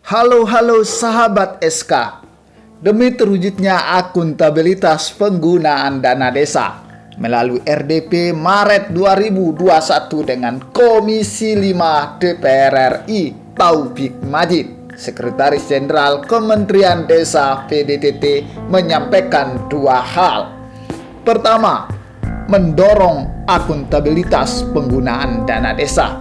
Halo sahabat SK. Demi terwujudnya akuntabilitas penggunaan dana desa melalui RDP Maret 2021 dengan Komisi 5 DPR RI Taufik Majid, Sekretaris Jenderal Kementerian Desa PDTT menyampaikan dua hal. Pertama, mendorong akuntabilitas penggunaan dana desa.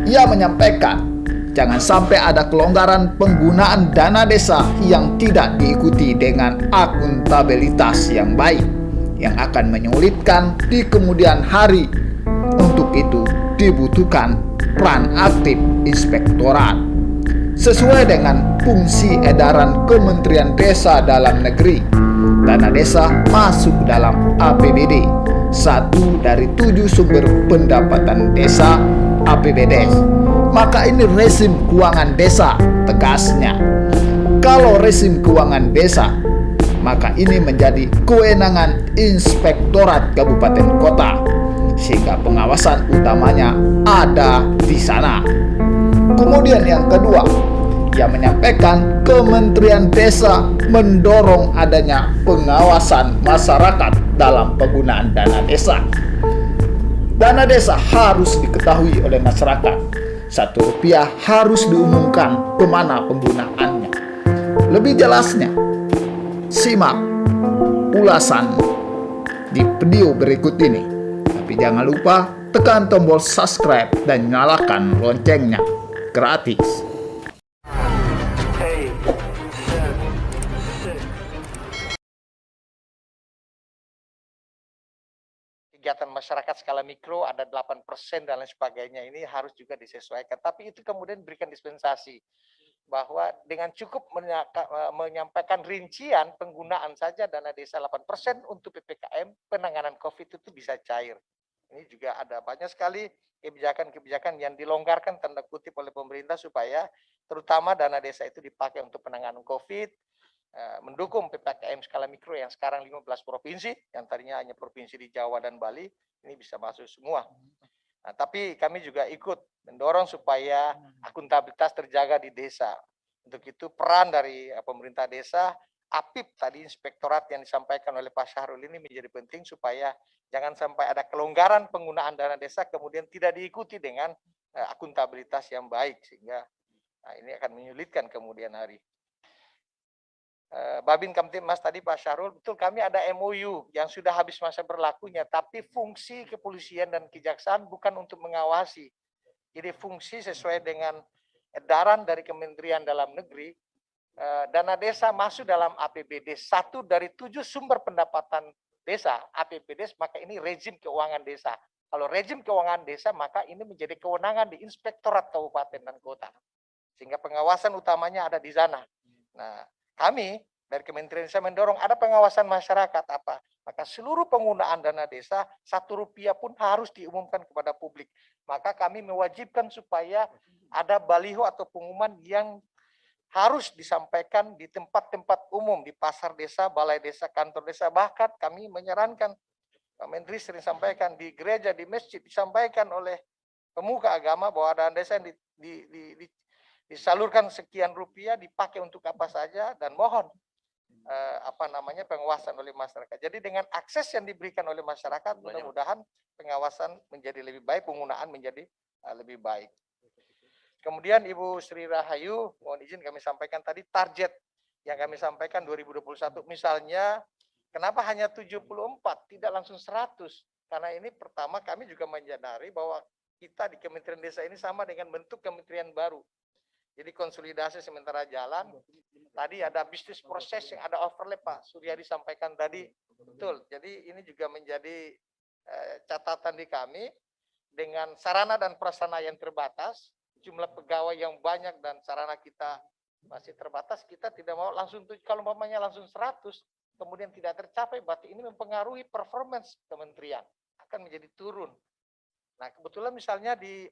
Ia menyampaikan, jangan sampai ada kelonggaran penggunaan dana desa yang tidak diikuti dengan akuntabilitas yang baik, yang akan menyulitkan di kemudian hari. Untuk itu dibutuhkan peran aktif inspektorat. Sesuai dengan fungsi edaran Kementerian Desa Dalam Negeri, dana desa masuk dalam APBD, satu dari 7 sumber pendapatan desa APBDes. Maka ini rezim keuangan desa, tegasnya. Kalau rezim keuangan desa, maka ini menjadi kewenangan inspektorat kabupaten kota, sehingga pengawasan utamanya ada di sana. Kemudian yang kedua, ia menyampaikan Kementerian Desa mendorong adanya pengawasan masyarakat dalam penggunaan dana desa. Dana desa harus diketahui oleh masyarakat. Rp1 harus diumumkan kemana penggunaannya. Lebih jelasnya, simak ulasan di video berikut ini. Tapi jangan lupa tekan tombol subscribe dan nyalakan loncengnya. Gratis. Kegiatan masyarakat skala mikro ada 8% dan lain sebagainya, ini harus juga disesuaikan. Tapi itu kemudian berikan dispensasi bahwa dengan cukup menyampaikan rincian penggunaan saja dana desa 8% untuk PPKM penanganan COVID itu bisa cair. Ini juga ada banyak sekali kebijakan-kebijakan yang dilonggarkan tanda kutip oleh pemerintah supaya terutama dana desa itu dipakai untuk penanganan COVID, mendukung PPKM skala mikro yang sekarang 15 provinsi, yang tadinya hanya provinsi di Jawa dan Bali, ini bisa masuk semua. Nah, tapi kami juga ikut mendorong supaya akuntabilitas terjaga di desa. Untuk itu peran dari pemerintah desa, APIP tadi inspektorat yang disampaikan oleh Pak Syahrul ini menjadi penting supaya jangan sampai ada kelonggaran penggunaan dana desa kemudian tidak diikuti dengan akuntabilitas yang baik, sehingga ini akan menyulitkan kemudian hari. Babin Kamtibmas tadi Pak Syahrul, betul kami ada MOU yang sudah habis masa berlakunya, tapi fungsi kepolisian dan kejaksaan bukan untuk mengawasi. Jadi fungsi sesuai dengan edaran dari Kementerian Dalam Negeri, dana desa masuk dalam APBD, satu dari 7 sumber pendapatan desa, APBD, maka ini rezim keuangan desa. Kalau rezim keuangan desa, maka ini menjadi kewenangan di Inspektorat Kabupaten dan Kota. Sehingga pengawasan utamanya ada di sana. Nah, kami dari Kementerian Desa mendorong ada pengawasan masyarakat apa, maka seluruh penggunaan dana desa Rp1 pun harus diumumkan kepada publik. Maka kami mewajibkan supaya ada baliho atau pengumuman yang harus disampaikan di tempat-tempat umum, di pasar desa, balai desa, kantor desa. Bahkan kami menyarankan, Pak Menteri sering sampaikan, di gereja, di masjid disampaikan oleh pemuka agama bahwa dana desa yang disalurkan sekian rupiah dipakai untuk apa saja, dan mohon pengawasan oleh masyarakat. Jadi dengan akses yang diberikan oleh masyarakat, mudah-mudahan pengawasan menjadi lebih baik, penggunaan menjadi lebih baik. Kemudian Ibu Sri Rahayu, mohon izin kami sampaikan tadi target yang kami sampaikan 2021, misalnya kenapa hanya 74, tidak langsung 100? Karena ini pertama kami juga menyadari bahwa kita di Kementerian Desa ini sama dengan bentuk kementerian baru. Jadi konsolidasi sementara jalan. Tadi ada bisnis proses yang ada overlap, Pak Suryadi sampaikan tadi. Betul. Jadi ini juga menjadi catatan di kami, dengan sarana dan prasarana yang terbatas, jumlah pegawai yang banyak dan sarana kita masih terbatas, kita tidak mau langsung, kalau umpamanya langsung 100, kemudian tidak tercapai, berarti ini mempengaruhi performance kementerian, akan menjadi turun. Nah, kebetulan misalnya di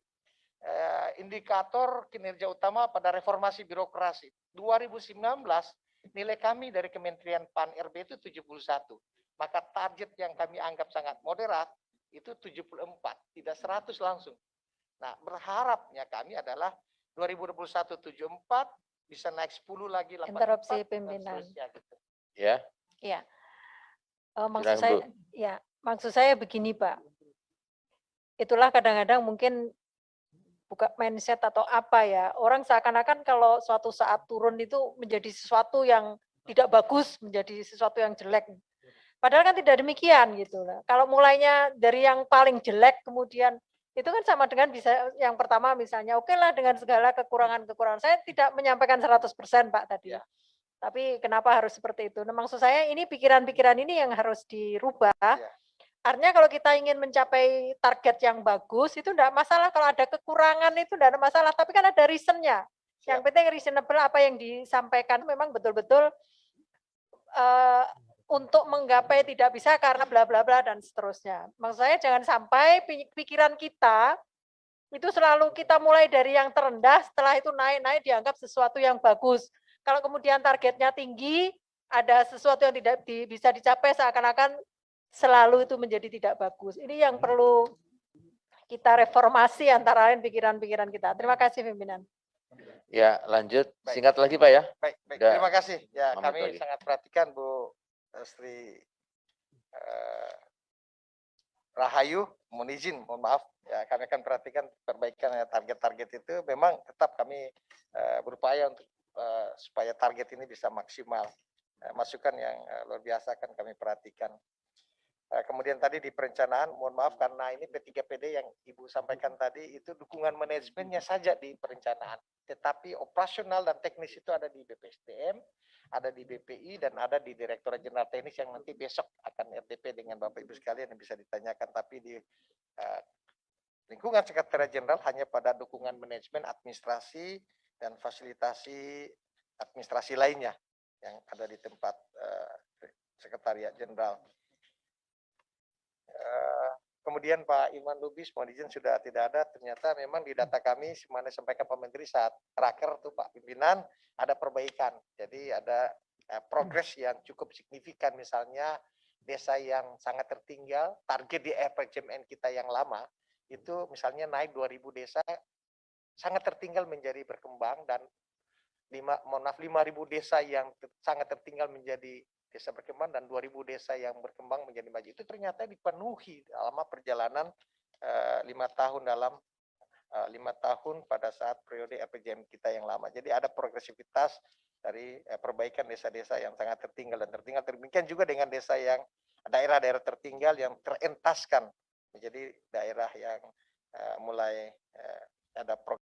indikator kinerja utama pada reformasi birokrasi 2019, nilai kami dari Kementerian PAN-RB itu 71. Maka target yang kami anggap sangat moderat itu 74, tidak 100 langsung. Nah, berharapnya kami adalah 2021 74, bisa naik 10 lagi, 8 Interupsi dan pimpinan. seterusnya gitu. Ya, Iya. Maksud silakan, Bu. saya, ya, maksud saya begini, Pak. Itulah kadang-kadang mungkin buka mindset atau apa ya. Orang seakan-akan kalau suatu saat turun itu menjadi sesuatu yang tidak bagus, menjadi sesuatu yang jelek. Padahal kan tidak demikian gitu lah. Kalau mulainya dari yang paling jelek kemudian itu kan sama dengan bisa yang pertama misalnya oke lah dengan segala kekurangan-kekurangan. Saya tidak menyampaikan 100% Pak tadi. Ya. Tapi kenapa harus seperti itu? Nah, maksud saya ini pikiran-pikiran ini yang harus dirubah. Ya. Artinya kalau kita ingin mencapai target yang bagus itu tidak masalah kalau ada kekurangan itu tidak ada masalah, tapi kan ada reasonnya. Yang penting reasonable apa yang disampaikan memang betul-betul untuk menggapai tidak bisa karena bla bla bla dan seterusnya. Maksud saya jangan sampai pikiran kita itu selalu kita mulai dari yang terendah, setelah itu naik-naik dianggap sesuatu yang bagus. Kalau kemudian targetnya tinggi, ada sesuatu yang tidak bisa dicapai seakan-akan selalu itu menjadi tidak bagus. Ini yang perlu kita reformasi antara lain pikiran-pikiran kita. Terima kasih pimpinan. Ya, lanjut. Baik. Singkat lagi, Pak ya. Baik, baik. Udah Terima kasih. Ya, Mamat kami lagi. sangat perhatikan Bu Sri Rahayu, mohon izin, mohon maaf. Ya, kami akan perhatikan perbaikan target-target itu. Memang tetap kami berupaya untuk supaya target ini bisa maksimal. Masukan yang luar biasa akan kami perhatikan. Kemudian tadi di perencanaan, mohon maaf karena ini P3PD yang Ibu sampaikan tadi itu dukungan manajemennya saja di perencanaan. Tetapi operasional dan teknis itu ada di BPSDM, ada di BPI, dan ada di Direktorat Jenderal Teknis yang nanti besok akan RDP dengan Bapak Ibu sekalian yang bisa ditanyakan. Tapi di lingkungan Sekretariat Jenderal hanya pada dukungan manajemen, administrasi, dan fasilitasi administrasi lainnya yang ada di tempat Sekretariat Jenderal. Kemudian Pak Iman Lubis, mohon izin sudah tidak ada. Ternyata memang di data kami, semana sampaikan Pak Menteri saat raker tuh Pak pimpinan, ada perbaikan. Jadi ada progres yang cukup signifikan. Misalnya desa yang sangat tertinggal, target di RPJMN kita yang lama, itu misalnya naik 2.000 desa, sangat tertinggal menjadi berkembang, dan 5.000 desa yang sangat tertinggal menjadi desa berkembang, dan 2.000 desa yang berkembang menjadi maju. Itu ternyata dipenuhi dalam perjalanan 5 tahun dalam 5 tahun pada saat periode RPJM kita yang lama. Jadi ada progresivitas dari perbaikan desa-desa yang sangat tertinggal dan tertinggal. Demikian juga dengan desa yang daerah-daerah tertinggal yang terentaskan menjadi daerah yang mulai ada progres.